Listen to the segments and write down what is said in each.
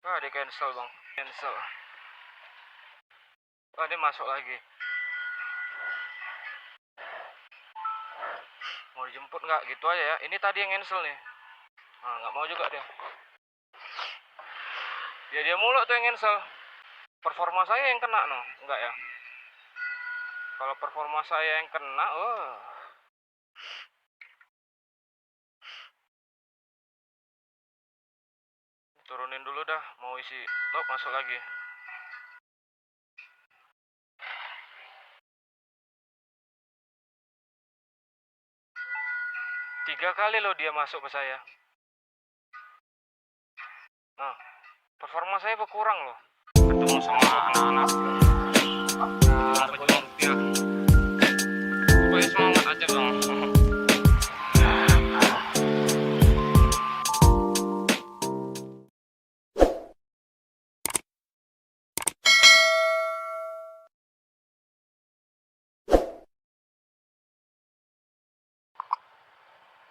Ah, di cancel bang, cancel. Oh, dia masuk lagi. Mau dijemput nggak? Gitu aja ya. Ini tadi yang cancel nih. Nah, nggak mau juga dia. Dia mulu tuh yang cancel. Performa saya yang kena no, enggak ya? Kalau performa saya yang kena, turunin dulu dah. Mau isi, masuk lagi. Tiga kali loh dia masuk ke saya. Nah, performa saya berkurang loh. Ketemu sama anak-anak pejuang rupiah. Pokoknya semangat aja bang.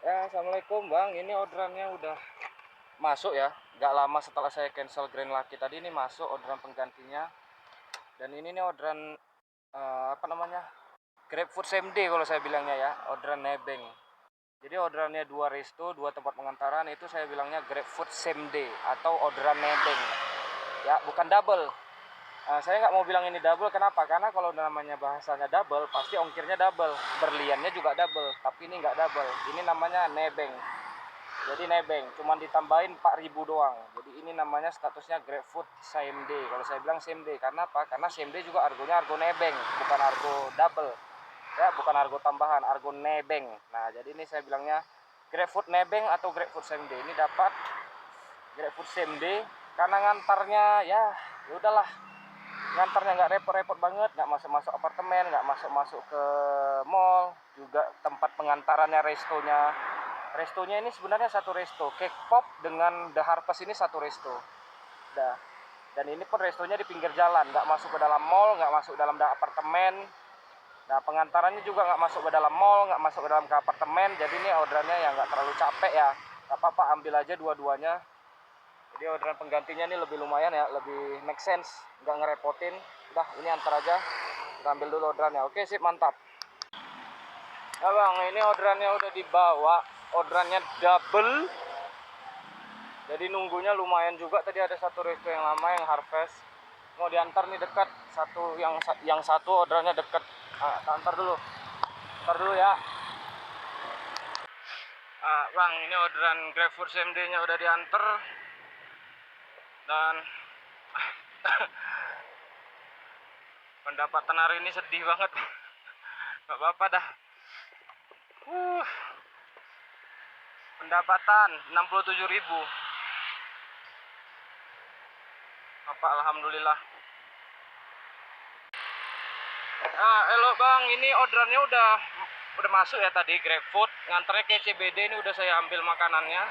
Ya, assalamualaikum bang. Ini orderannya udah masuk ya. Gak lama setelah saya cancel Grand Lucky tadi, ini masuk orderan penggantinya. Dan ini nih orderan apa namanya, GrabFood same day kalau saya bilangnya ya, orderan nebeng. Jadi orderannya 2 resto, 2 tempat pengantaran, itu saya bilangnya GrabFood same day atau orderan nebeng ya, bukan double. Saya nggak mau bilang ini double, kenapa? Karena kalau namanya bahasanya double pasti ongkirnya double, berliannya juga double, tapi ini nggak double, ini namanya nebeng. Jadi nebeng, cuman ditambahin 4.000 doang. Jadi ini namanya statusnya GrabFood same day. Kalau saya bilang same day, karena apa? Karena same day juga argonya argo nebeng, bukan argo double. Ya, bukan argo tambahan, argo nebeng. Nah, jadi ini saya bilangnya GrabFood nebeng atau GrabFood same day. Ini dapat GrabFood same day karena ngantarnya ya udahlah. Ngantarnya nggak repot-repot banget, nggak masuk-masuk apartemen, nggak masuk-masuk ke mall, juga tempat pengantarannya restonya. Restonya ini sebenarnya satu resto, Cake Pop dengan The Harvest ini satu resto. Dah. Dan ini pun restonya di pinggir jalan, nggak masuk ke dalam mall, nggak masuk dalam apartemen. Nah, pengantarannya juga nggak masuk ke dalam mall, nggak masuk ke dalam ke apartemen. Jadi ini orderannya ya nggak terlalu capek ya. Nggak apa-apa, ambil aja dua-duanya. Jadi orderan penggantinya ini lebih lumayan ya, lebih make sense, nggak ngerepotin. Udah, ini antar aja. Kita ambil dulu orderannya. Oke, sip, mantap. Nah bang, ini orderannya udah dibawa. Orderannya double. Jadi nunggunya lumayan juga. Tadi ada satu resto yang lama, yang Harvest. Mau diantar nih dekat. Yang satu orderannya dekat. Antar dulu. Antar dulu ya. Bang, ini orderan GrabFood same day-nya udah diantar. Dan pendapatan hari ini sedih banget. Gak apa-apa dah. Pendapatan 67.000. Apa alhamdulillah. Elo bang, ini orderannya udah masuk ya tadi GrabFood. Nganternya ke CBD, ini udah saya ambil makanannya.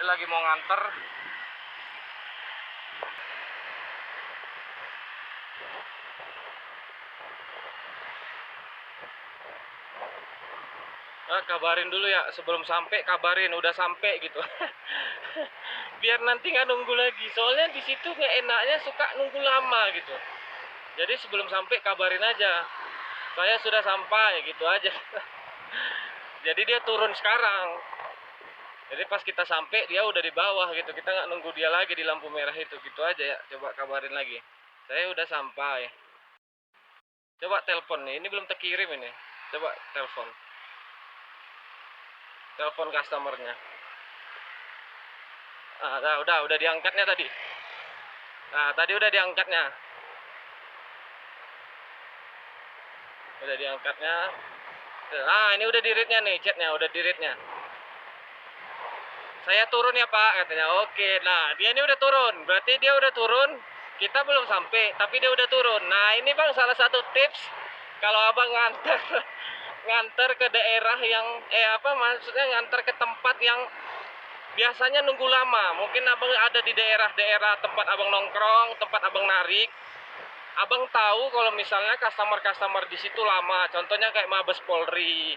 Ini lagi mau nganter. Kabarin dulu ya, sebelum sampai kabarin udah sampai gitu. Biar nanti nggak nunggu lagi. Soalnya di situ nggak enaknya suka nunggu lama gitu. Jadi sebelum sampai kabarin aja. Saya sudah sampai gitu aja. Jadi dia turun sekarang. Jadi pas kita sampai dia udah di bawah gitu. Kita nggak nunggu dia lagi di lampu merah itu. Gitu aja ya. Coba kabarin lagi. Saya udah sampai. Coba telepon nih. Ini belum terkirim ini. Coba telepon. Telepon customernya. Udah diangkatnya tadi. Nah, tadi udah diangkatnya. Udah diangkatnya. Ini udah di-read-nya nih, chatnya udah di-read-nya. Saya turun ya Pak, katanya. Oke, nah dia ini udah turun. Berarti dia udah turun. Kita belum sampai, tapi dia udah turun. Nah ini bang salah satu tips kalau abang nganter nganter ke daerah yang maksudnya nganter ke tempat yang biasanya nunggu lama. Mungkin abang ada di daerah-daerah tempat abang nongkrong, tempat abang narik. Abang tahu kalau misalnya customer di situ lama. Contohnya kayak Mabes Polri.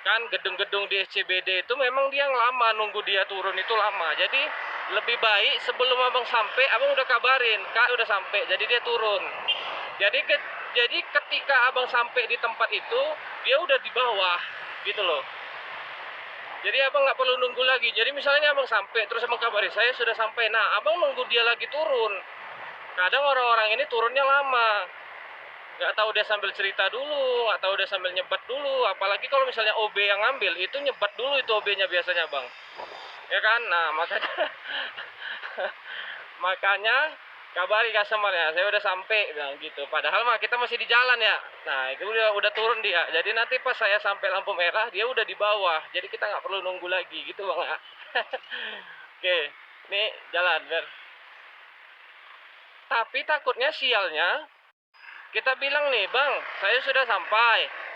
Kan gedung-gedung di SCBD itu memang dia lama, nunggu dia turun itu lama. Jadi lebih baik sebelum abang sampai, abang udah kabarin, Kak udah sampai, jadi dia turun. Jadi ketika abang sampai di tempat itu, dia udah di bawah, gitu loh. Jadi abang nggak perlu nunggu lagi. Jadi misalnya abang sampai, terus abang kabari saya sudah sampai. Nah, abang nunggu dia lagi turun. Kadang orang-orang ini turunnya lama. Nggak tahu dia sambil cerita dulu, nggak tahu dia sambil nyebat dulu. Apalagi kalau misalnya OB yang ngambil, itu nyebat dulu itu OB-nya biasanya, bang. Ya kan? Nah, makanya makanya kabari customer-nya, saya udah sampai bilang gitu. Padahal mah kita masih di jalan ya. Nah, itu udah turun dia. Jadi nanti pas saya sampai lampu merah, dia udah di bawah. Jadi kita nggak perlu nunggu lagi gitu, bang. Oke, ini jalan, Ber. Tapi takutnya sialnya, kita bilang nih, bang, saya sudah sampai.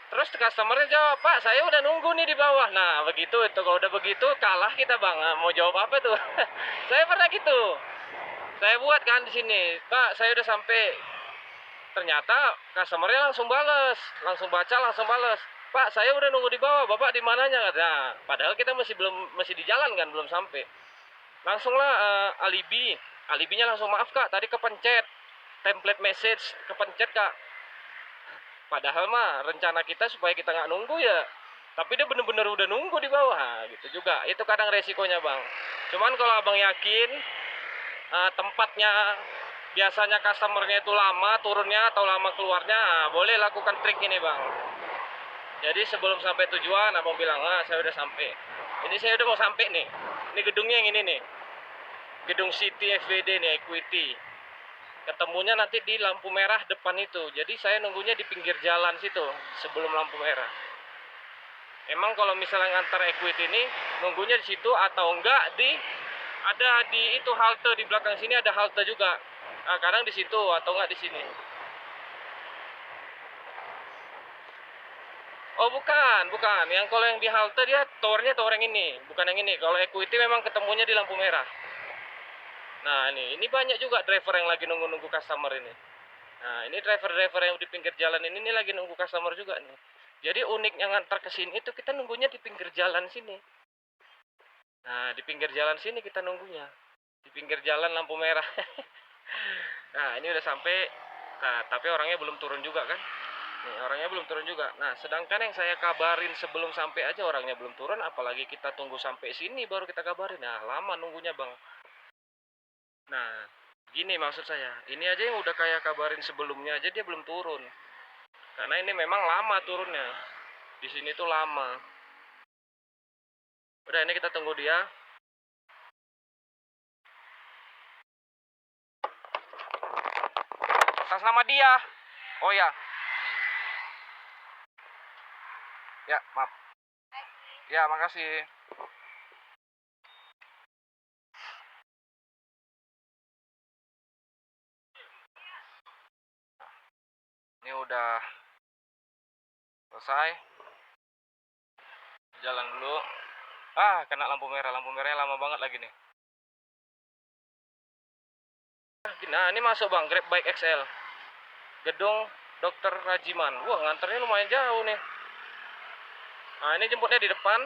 Terus customernya jawab, Pak, saya udah nunggu nih di bawah. Nah, begitu itu. Kalau udah begitu, kalah kita, bang. Nah, mau jawab apa tuh? Saya pernah gitu. Saya buat kan di sini, Pak, saya udah sampai. Ternyata customernya langsung bales, langsung baca, langsung bales. Pak, saya udah nunggu di bawah, Bapak di mananya? Nah, padahal kita masih di jalan kan, belum sampai. Langsunglah alibinya langsung, maaf Kak, tadi kepencet template message, kepencet Kak. Padahal mah rencana kita supaya kita nggak nunggu ya. Tapi dia bener-bener udah nunggu di bawah, gitu juga. Itu kadang resikonya, bang. Cuman kalau abang yakin tempatnya biasanya customernya itu lama turunnya atau lama keluarnya, boleh lakukan trik ini, bang. Jadi sebelum sampai tujuan, abang bilang, saya udah sampai. Ini saya udah mau sampai nih. Ini gedungnya yang ini nih. Gedung City FWD nih, Equity. Ketemunya nanti di lampu merah depan itu. Jadi saya nunggunya di pinggir jalan situ sebelum lampu merah. Emang kalau misalnya ngantar Equity ini nunggunya di situ atau enggak ada di itu halte di belakang sini, ada halte juga. Nah, kadang di situ atau enggak di sini. Oh bukan. Yang kalau yang di halte dia towernya tower yang ini, bukan yang ini. Kalau Equity memang ketemunya di lampu merah. Nah ini banyak juga driver yang lagi nunggu-nunggu customer ini. Nah ini driver-driver yang di pinggir jalan ini lagi nunggu customer juga nih. Jadi uniknya ngantar ke sini itu kita nunggunya di pinggir jalan sini. Nah di pinggir jalan sini kita nunggunya. Di pinggir jalan lampu merah. Nah ini udah sampai. Nah tapi orangnya belum turun juga kan. Nih orangnya belum turun juga. Nah sedangkan yang saya kabarin sebelum sampai aja orangnya belum turun. Apalagi kita tunggu sampai sini baru kita kabarin. Nah lama nunggunya, bang. Nah gini maksud saya. Ini aja yang udah kayak kabarin sebelumnya aja dia belum turun. Karena ini memang lama turunnya. Di sini tuh lama. Udah ini kita tunggu dia. Atas nama dia. Oh ya. Ya, maaf. Ya, makasih. Ini udah selesai. Jalan dulu. Kena lampu merah. Lampu merahnya lama banget lagi nih. Nah, ini masuk, bang. Grab Bike XL. Gedung Dr. Rajiman. Wah, nganternya lumayan jauh nih. Nah, ini jemputnya di depan.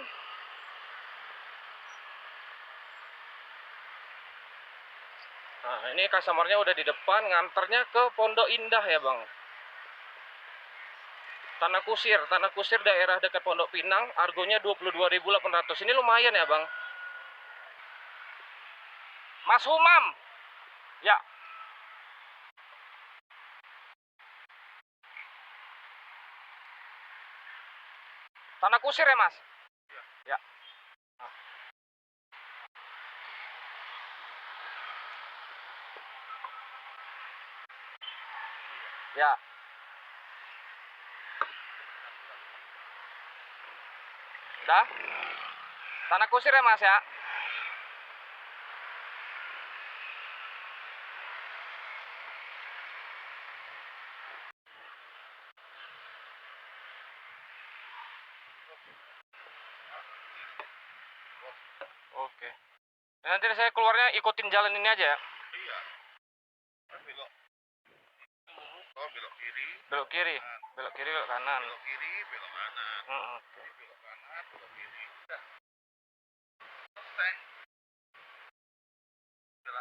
Nah, ini customernya udah di depan. Nganternya ke Pondok Indah ya, bang. Tanah Kusir daerah dekat Pondok Pinang, argonya 22.800. Ini lumayan ya, bang. Mas Humam. Ya. Tanah Kusir ya, Mas? Ya. Ya. Udah? Tanah Kusir ya, Mas ya? Oke. Nanti saya keluarnya ikutin jalan ini aja ya? Iya. Belok. Oh, belok kiri. Belok kiri. Belok kiri, belok kanan. Belok kiri, belok kanan. Oke. Belok kanan, belok kiri. Udah. Selesai.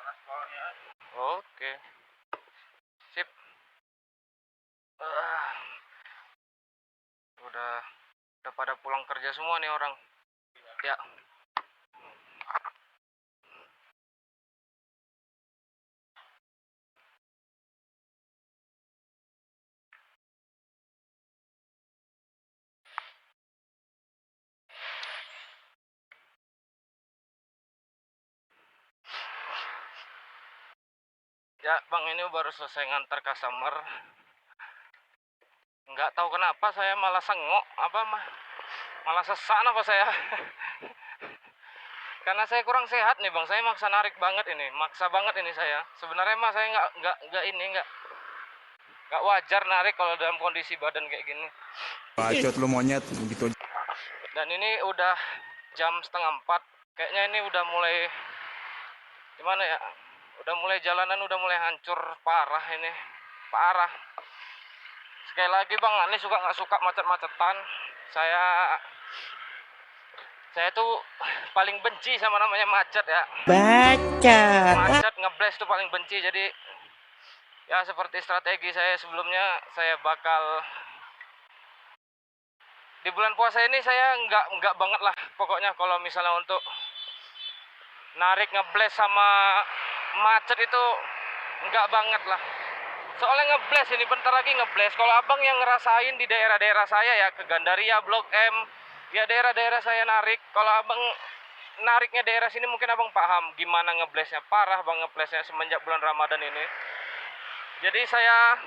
aspalnya. Oke. Sip. Ah, udah pada pulang kerja semua nih orang. Ya. Ya, Bang, ini baru selesai ngantar customer. Nggak tahu kenapa saya malah sengok, malah sesak apa saya. Karena saya kurang sehat nih, Bang. Saya maksa narik banget ini, maksa banget ini saya. Sebenarnya mah saya nggak wajar narik kalau dalam kondisi badan kayak gini. Bacot lu monyet gitu. Dan ini udah jam 3:30. Kayaknya ini udah mulai gimana ya? Udah mulai jalanan udah mulai hancur parah ini. Parah. Sekali lagi, Bang, ini nggak suka macet-macetan. Saya tuh paling benci sama namanya macet ya. Macet ngebles tuh paling benci. Jadi ya seperti strategi saya sebelumnya, saya bakal di bulan puasa ini saya nggak banget lah pokoknya kalau misalnya untuk narik ngebles sama macet itu nggak banget lah. Soalnya ngebles ini bentar lagi ngebles. Kalau abang yang ngerasain di daerah-daerah saya ya, ke Gandaria, Blok M, ya daerah-daerah saya narik. Kalau abang nariknya daerah sini mungkin abang paham gimana ngeblesnya. Parah bang ngeblesnya semenjak bulan Ramadan ini. Jadi saya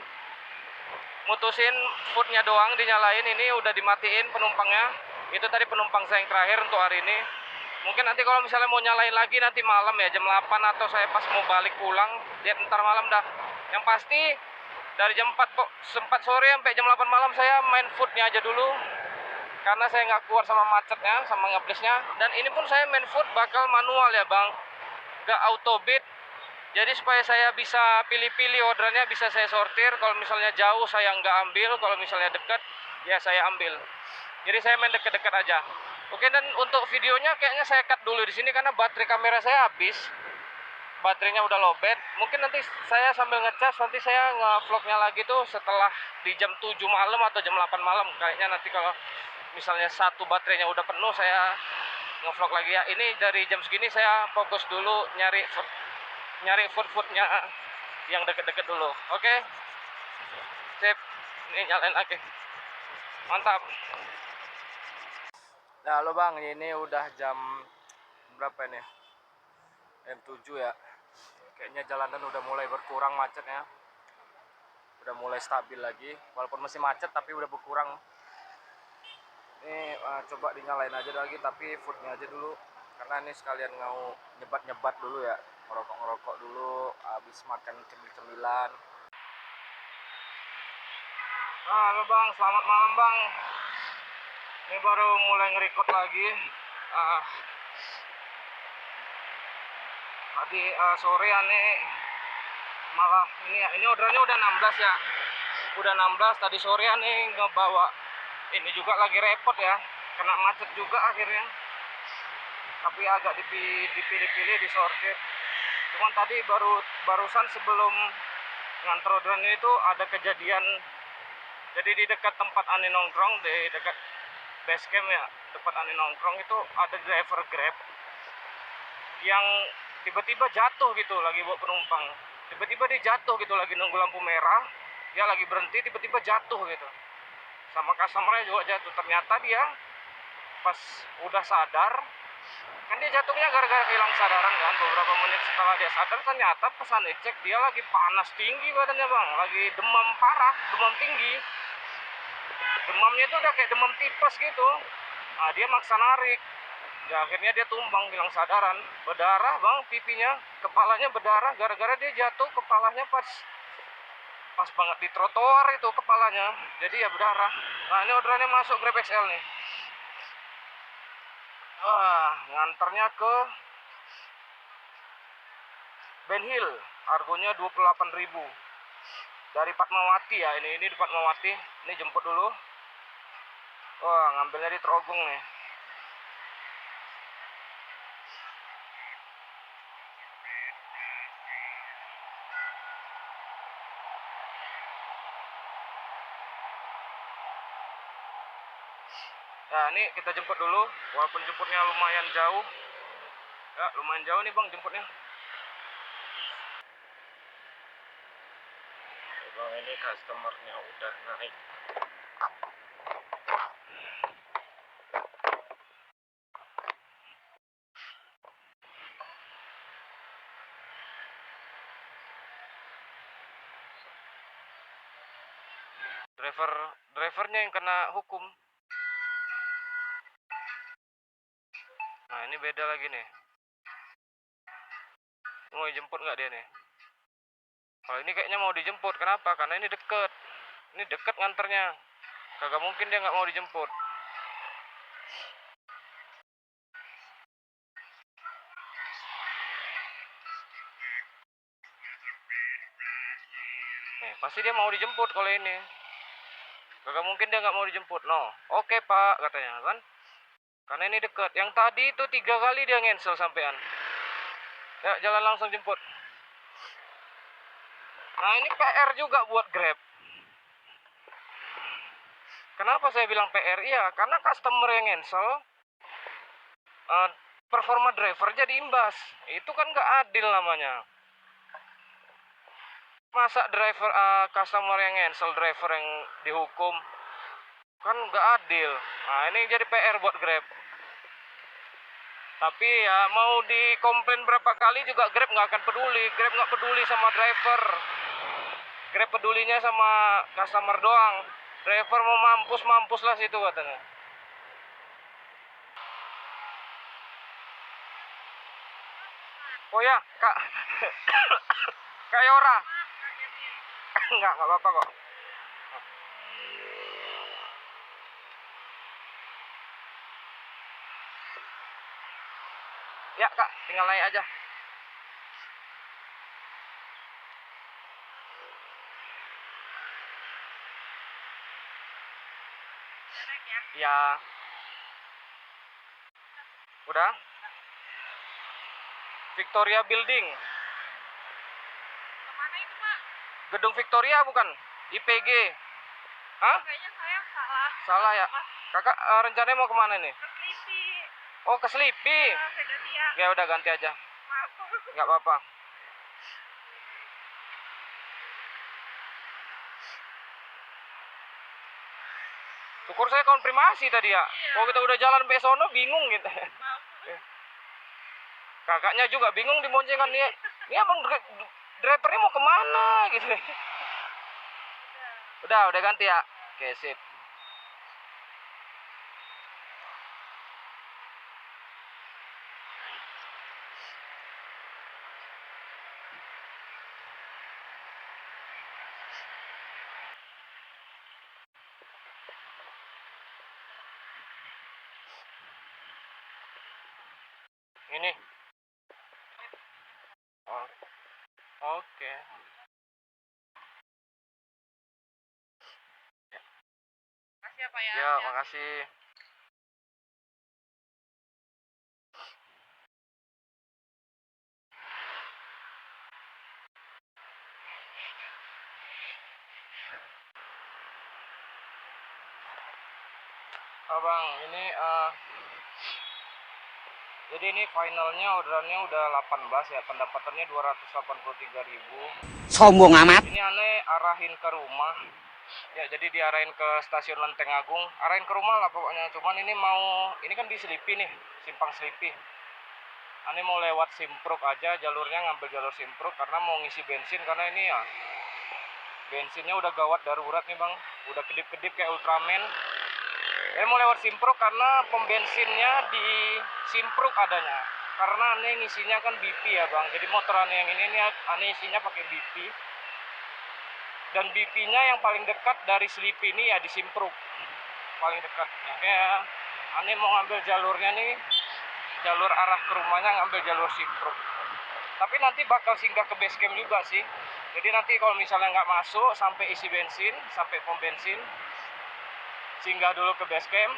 mutusin foodnya doang dinyalain, ini udah dimatiin penumpangnya. Itu tadi penumpang saya yang terakhir untuk hari ini. Mungkin nanti kalau misalnya mau nyalain lagi nanti malam ya, jam 8 atau saya pas mau balik pulang, lihat ntar malam dah. Yang pasti dari jam 4 sore sampai jam 8 malam saya main foodnya aja dulu. Karena saya nggak keluar sama macetnya, sama ngeblesnya. Dan ini pun saya main food bakal manual ya bang, nggak auto bid. Jadi supaya saya bisa pilih-pilih orderannya, bisa saya sortir. Kalau misalnya jauh saya nggak ambil, kalau misalnya dekat ya saya ambil. Jadi saya main deket-deket aja. Oke, dan untuk videonya kayaknya saya cut dulu di sini karena baterai kamera saya habis. Baterainya udah lowbat. Mungkin nanti saya sambil ngecas, nanti saya nge-vlognya lagi tuh setelah di jam 7 malam atau jam 8 malam. Kayaknya nanti kalau misalnya satu baterainya udah penuh saya nge-vlog lagi ya. Ini dari jam segini saya fokus dulu nyari food-foodnya yang deket-deket dulu. Oke. Sip. Ini nyalain lagi. Mantap. Nah, halo Bang, ini udah jam berapa ini? Jam 7 ya. Kayaknya jalanan udah mulai berkurang macetnya. Udah mulai stabil lagi. Walaupun masih macet tapi udah berkurang. Ini coba dinyalain aja lagi tapi foodnya aja dulu. Karena ini sekalian mau nyebat-nyebat dulu ya. Ngerokok dulu habis makan cemil-cemilan. Halo Bang, selamat malam Bang. Ini baru mulai nge-record lagi. Tadi sore nih malah ini ordernya udah 16 ya. Udah 16 tadi sore nih ngebawa. Ini juga lagi repot ya. Kena macet juga akhirnya. Tapi agak dipilih-pilih, disortir. Cuman tadi barusan sebelum nganter orderan itu ada kejadian. Jadi di dekat tempat Ani nongkrong, di dekat base camp ya, tempat Ani nongkrong itu ada driver Grab yang tiba-tiba jatuh gitu lagi bawa penumpang. Tiba-tiba dia jatuh gitu lagi nunggu lampu merah, dia lagi berhenti tiba-tiba jatuh gitu. Sama customernya juga jatuh. Ternyata dia pas udah sadar, kan dia jatuhnya gara-gara kehilangan sadaran kan. Beberapa menit setelah dia sadar ternyata pesan cek dia lagi panas tinggi badannya bang, lagi demam parah, demam tinggi. Demamnya itu udah kayak demam tipes gitu. Nah dia maksa narik. Ya akhirnya dia tumbang, hilang sadaran, berdarah bang pipinya, kepalanya berdarah gara-gara dia jatuh, kepalanya pas banget di trotoar itu kepalanya, jadi ya berdarah. Nah ini orderannya masuk Grab XL nih. Nganternya ke Ben Hill, harganya 28.000 dari Fatmawati ya, ini di Fatmawati. Ini jemput dulu. Wah ngambilnya di Trogong nih. Nah ini kita jemput dulu, walaupun jemputnya lumayan jauh. Ya lumayan jauh nih bang jemputnya. Bang ini customernya udah naik. Drivernya yang kena hukum. Nah ini beda lagi nih. Mau dijemput nggak dia nih? Kalau ini kayaknya mau dijemput. Kenapa? Karena ini deket. Ini deket nganternya. Kagak mungkin dia nggak mau dijemput. Nih, pasti dia mau dijemput kalau ini. Kagak mungkin dia nggak mau dijemput. No. Oke pak katanya kan. Karena ini deket. Yang tadi itu 3 kali dia ngensel sampean. Ya jalan langsung jemput. Nah ini PR juga buat Grab. Kenapa saya bilang PR? Iya, karena customer yang cancel, performa driver jadi imbas. Itu kan nggak adil namanya. Masa customer yang cancel, driver yang dihukum, kan nggak adil. Nah ini jadi PR buat Grab. Tapi ya mau dikomplain berapa kali juga Grab nggak akan peduli. Grab nggak peduli sama driver. Grab pedulinya sama customer doang. Driver mau mampus lah situ katanya. Oh ya, Kak. Kak Yora. Enggak apa-apa kok. Ya, Kak, tinggal naik aja. Ya. Udah? Victoria Building. Kemana itu Pak? Gedung Victoria bukan? IPG. Hah? Kayaknya saya salah. Salah ya? Kakak rencananya mau kemana nih? Ke Sleepy. Oh, ke Sleepy. Saya ganti ya. Ya udah ganti aja. Maaf. Nggak apa-apa. Syukur saya konfirmasi tadi ya. Iya. Kalau kita udah jalan sampai sono bingung gitu. Maaf. Kakaknya juga bingung di boncengan nih. Ini abang drivernya mau kemana gitu. Udah ganti ya. Oke, sip. Ini. Oh. Oke. Makasih ya Pak ya. Ya, makasih. Bang, ini jadi ini finalnya orderannya udah 18 ya, pendapatannya 283.000. Sombong amat. Ini aneh arahin ke rumah. Ya, jadi diarahin ke stasiun Lenteng Agung. Arahin ke rumah lah pokoknya. Cuman ini ini kan di Selipi nih, simpang Selipi. Aneh mau lewat Simpruk aja, jalurnya ngambil jalur Simpruk karena mau ngisi bensin karena ini ya bensinnya udah gawat darurat nih bang, udah kedip-kedip kayak Ultraman. Saya mau lewat Simpruk karena pom bensinnya di Simpruk adanya. Karena aneh ngisinya kan BP ya bang. Jadi motor aneh yang ini aneh isinya pakai BP. Dan BP-nya yang paling dekat dari Selipi ini ya di Simpruk. Paling dekat. Ya, kayak aneh mau ngambil jalurnya nih. Jalur arah ke rumahnya ngambil jalur Simpruk. Tapi nanti bakal singgah ke base camp juga sih. Jadi nanti kalau misalnya nggak masuk sampai isi bensin, sampai pom bensin, singgah dulu ke base camp.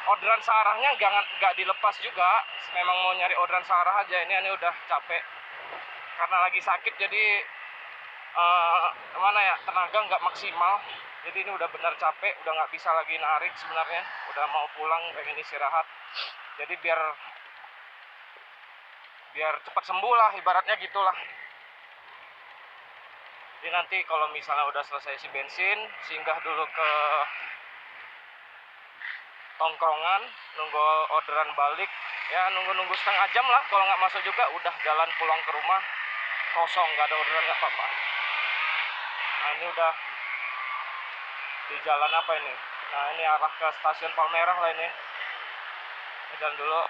Orderan searahnya nggak dilepas juga. Memang mau nyari orderan searah aja. Ini udah capek karena lagi sakit jadi tenaga nggak maksimal. Jadi ini udah benar capek, udah nggak bisa lagi narik sebenarnya, udah mau pulang, pengen istirahat. Jadi biar cepat sembuh lah, ibaratnya gitulah. Jadi nanti kalau misalnya udah selesai isi bensin, singgah dulu ke tongkrongan, nunggu orderan balik, ya nunggu setengah jam lah. Kalau nggak masuk juga udah jalan pulang ke rumah, kosong, nggak ada orderan, nggak apa-apa. Nah ini udah di jalan apa ini? Nah ini arah ke stasiun Palmerah lah ini. Jalan dulu.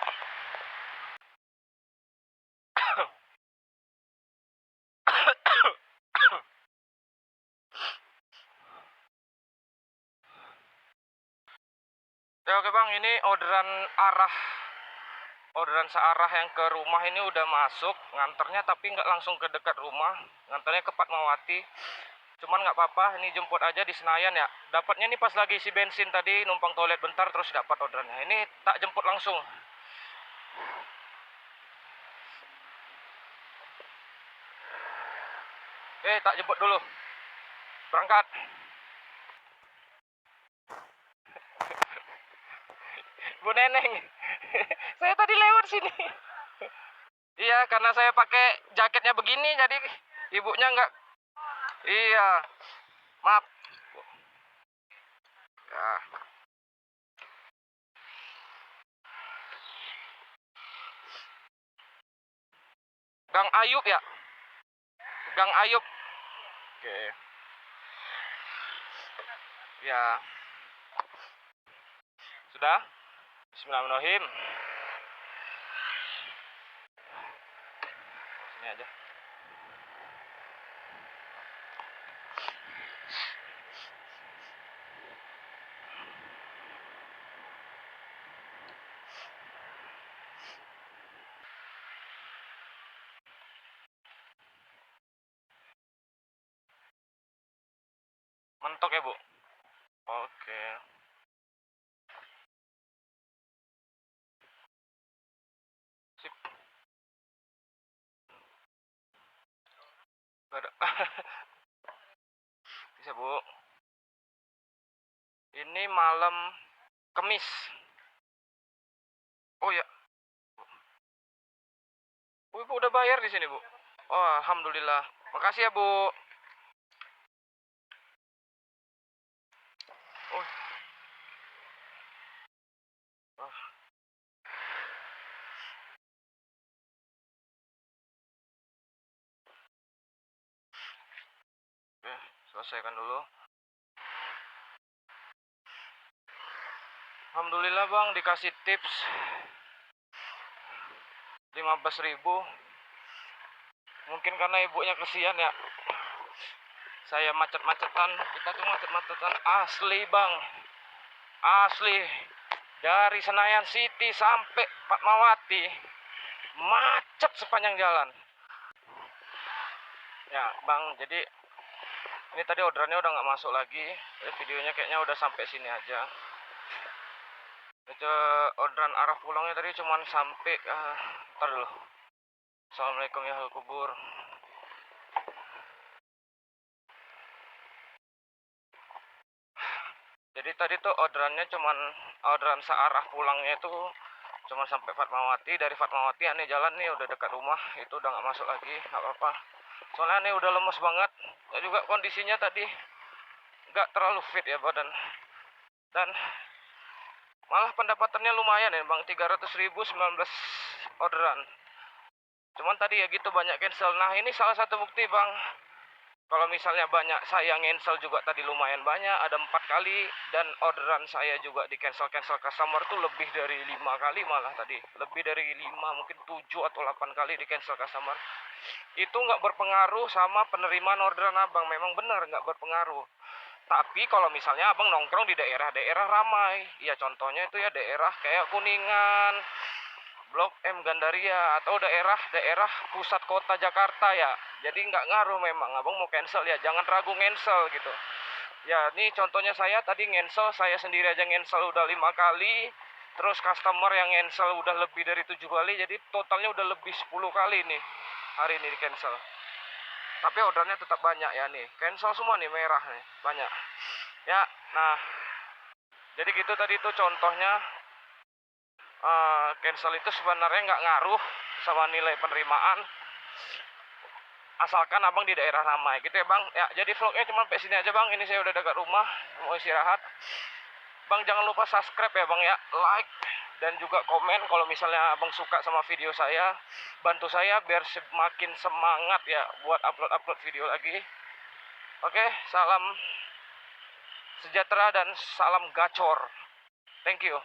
Ya oke bang, ini orderan searah yang ke rumah ini udah masuk, nganternya tapi nggak langsung ke dekat rumah, nganternya ke Fatmawati. Cuman nggak apa-apa, ini jemput aja di Senayan ya. Dapatnya nih pas lagi isi bensin tadi, numpang toilet bentar terus dapat orderannya. Ini tak jemput langsung. Tak jemput dulu. Berangkat. Bu Neneng. Saya tadi lewat sini. Iya, karena saya pakai jaketnya begini jadi ibunya nggak. Iya. Maaf. Ya. Gang Ayub ya? Gang Ayub. Oke. Ya. Sudah? Bismillahirrahmanirrahim. Sini aja. Mentok ya, Bu? Oke. Sip. Bisa, Bu. Ini malam Kemis. Oh ya. Bu, Ibu udah bayar di sini, Bu. Oh, alhamdulillah. Makasih ya, Bu. Oh. Oh. Oke, selesaikan dulu. Alhamdulillah bang, dikasih tips 15.000. Mungkin karena ibunya kesian ya. Saya macet-macetan, kita tuh macet-macetan asli bang. Asli. Dari Senayan City sampai Fatmawati, macet sepanjang jalan. Ya bang, jadi ini tadi orderannya udah nggak masuk lagi. Videonya kayaknya udah sampai sini aja. Itu orderan arah pulangnya tadi cuman sampai ntar dulu. Assalamualaikum ya ahli kubur. Jadi tadi tuh orderannya orderan searah pulangnya itu cuman sampai Fatmawati. Dari Fatmawati aneh jalan nih udah dekat rumah, itu udah nggak masuk lagi, nggak apa-apa. Soalnya aneh udah lemes banget. Dan juga kondisinya tadi nggak terlalu fit ya badan. Dan malah pendapatannya lumayan ya bang, 300.000 19 orderan. Cuman tadi ya gitu banyak cancel. Nah ini salah satu bukti bang, kalau misalnya banyak saya cancel juga tadi lumayan banyak, ada 4 kali. Dan orderan saya juga di cancel customer tuh lebih dari 5 kali malah tadi. Lebih dari 5, mungkin 7 atau 8 kali di cancel customer. Itu nggak berpengaruh sama penerimaan orderan abang, memang benar nggak berpengaruh. Tapi kalau misalnya abang nongkrong di daerah-daerah ramai, ya contohnya itu ya daerah kayak Kuningan, Blok M Gandaria, atau daerah pusat kota Jakarta ya. Jadi nggak ngaruh memang, abang mau cancel ya jangan ragu cancel gitu. Ya ini contohnya saya tadi cancel, saya sendiri aja cancel udah 5 kali. Terus customer yang cancel udah lebih dari 7 kali, jadi totalnya udah lebih 10 kali nih hari ini di cancel. Tapi ordernya tetap banyak ya nih, cancel semua nih, merah nih, banyak. Ya, nah jadi gitu tadi tuh contohnya. Cancel itu sebenarnya nggak ngaruh sama nilai penerimaan, asalkan abang di daerah ramai gitu ya bang. Ya jadi vlognya cuma sampai sini aja bang, ini saya udah dekat rumah mau istirahat. Bang jangan lupa subscribe ya bang ya, like dan juga komen kalau misalnya abang suka sama video saya. Bantu saya biar semakin semangat ya buat upload video lagi. Oke, salam sejahtera dan salam gacor. Thank you.